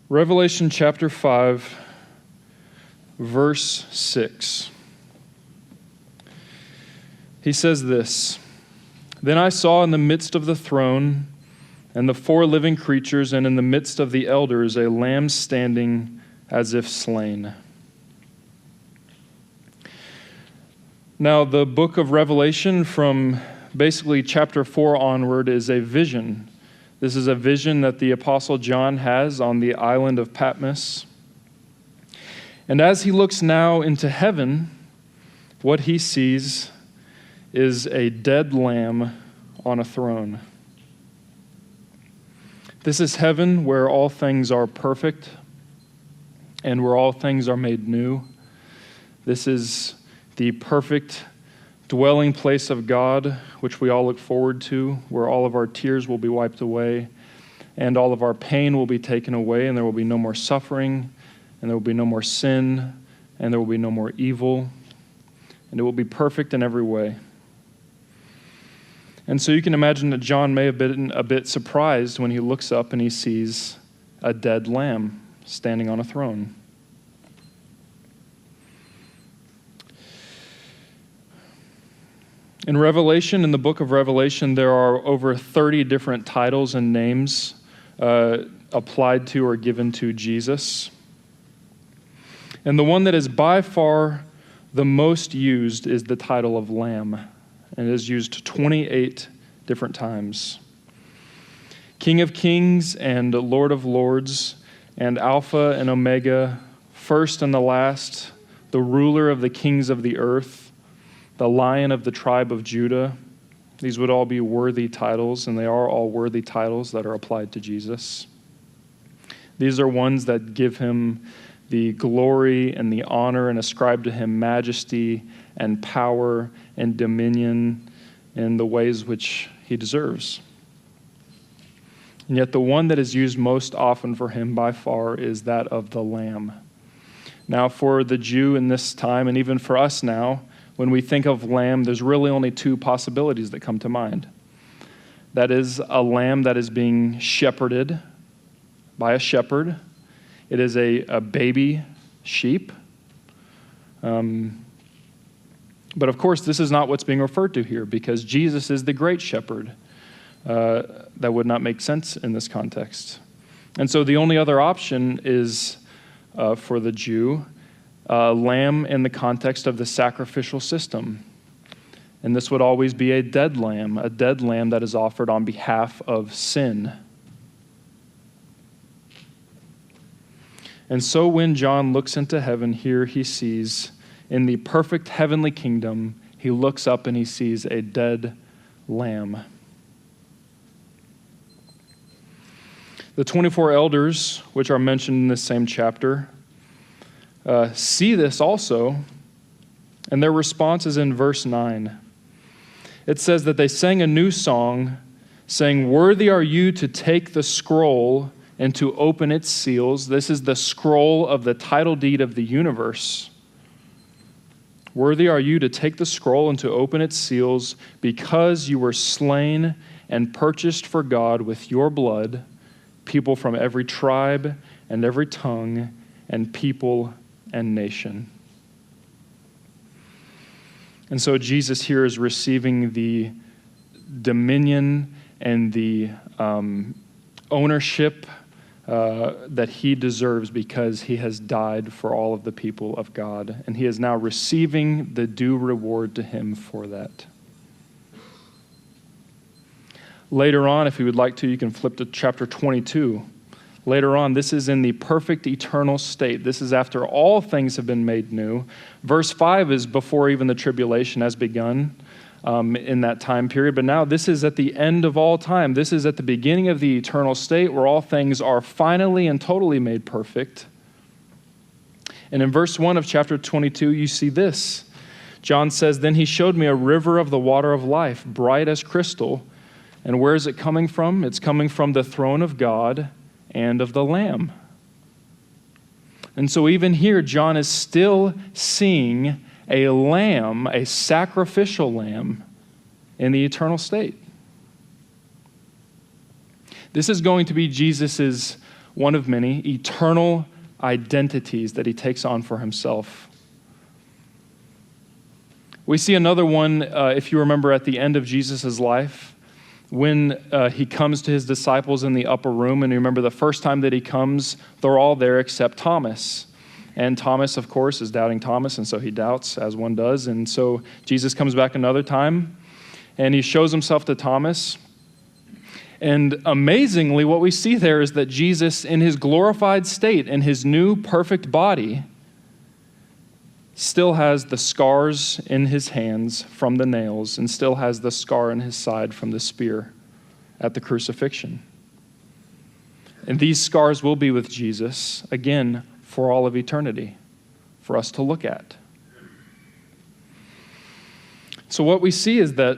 Revelation chapter 5, verse 6. He says this, "Then I saw in the midst of the throne and the 4 living creatures, and in the midst of the elders, a lamb standing as if slain." Now, the book of Revelation from basically chapter 4 onward is a vision. This is a vision that the Apostle John has on the island of Patmos. And as he looks now into heaven, what he sees is a dead lamb on a throne. This is heaven where all things are perfect and where all things are made new. This is the perfect dwelling place of God, which we all look forward to, where all of our tears will be wiped away and all of our pain will be taken away, and there will be no more suffering, and there will be no more sin, and there will be no more evil, and it will be perfect in every way. And so you can imagine that John may have been a bit surprised when he looks up and he sees a dead lamb standing on a throne. In Revelation, in the book of Revelation, there are over 30 different titles and names applied to or given to Jesus. And the one that is by far the most used is the title of Lamb, and it is used 28 different times. King of Kings and Lord of Lords, and Alpha and Omega, first and the last, the ruler of the kings of the earth, the Lion of the tribe of Judah. These would all be worthy titles, and they are all worthy titles that are applied to Jesus. These are ones that give him the glory and the honor and ascribe to him majesty and power and dominion in the ways which he deserves. And yet the one that is used most often for him by far is that of the Lamb. Now for the Jew in this time, and even for us now, when we think of lamb, there's really only 2 possibilities that come to mind. That is a lamb that is being shepherded by a shepherd. It is a baby sheep. But of course, this is not what's being referred to here, because Jesus is the great shepherd. That would not make sense in this context. And so the only other option is, for the Jew, lamb in the context of the sacrificial system. And this would always be a dead lamb that is offered on behalf of sin. And so when John looks into heaven here, he sees in the perfect heavenly kingdom, he looks up and he sees a dead lamb. The 24 elders, which are mentioned in this same chapter, see this also, and their response is in verse 9. It says that they sang a new song, saying, "Worthy are you to take the scroll and to open its seals." This is the scroll of the title deed of the universe. "Worthy are you to take the scroll and to open its seals, because you were slain and purchased for God with your blood people from every tribe and every tongue and people and nation." And so Jesus here is receiving the dominion and the ownership that he deserves, because he has died for all of the people of God, and he is now receiving the due reward to him for that. Later on, if you would like to, you can flip to chapter 22. Later on, this is in the perfect eternal state. This is after all things have been made new. Verse 5 is before even the tribulation has begun in that time period. But now this is at the end of all time. This is at the beginning of the eternal state where all things are finally and totally made perfect. And in verse 1 of chapter 22, you see this. John says, "Then he showed me a river of the water of life, bright as crystal." And where is it coming from? It's coming from the throne of God and of the Lamb. And so even here, John is still seeing a lamb, a sacrificial lamb, in the eternal state. This is going to be Jesus's one of many, eternal identities that he takes on for himself. We see another one, if you remember, at the end of Jesus' life, when he comes to his disciples in the upper room. And you remember the first time that he comes, they're all there except Thomas. And Thomas, of course, is doubting Thomas, and so he doubts, as one does. And so Jesus comes back another time, and he shows himself to Thomas. And amazingly, what we see there is that Jesus, in his glorified state, in his new perfect body, still has the scars in his hands from the nails and still has the scar in his side from the spear at the crucifixion. And these scars will be with Jesus, again, for all of eternity, for us to look at. So what we see is that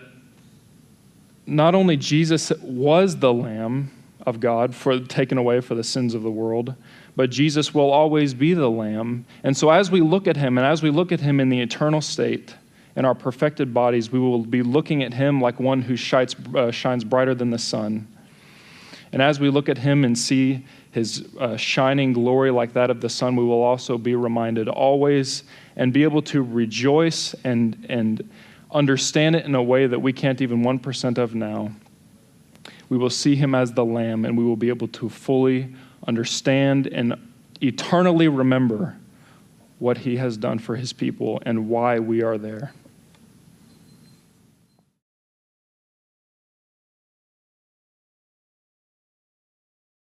not only Jesus was the Lamb of God taken away for the sins of the world, but Jesus will always be the Lamb. And so as we look at him, and as we look at him in the eternal state, in our perfected bodies, we will be looking at him like one who shines brighter than the sun. And as we look at him and see his shining glory like that of the sun, we will also be reminded always and be able to rejoice and understand it in a way that we can't even 1% of now. We will see him as the Lamb, and we will be able to fully understand and eternally remember what he has done for his people and why we are there.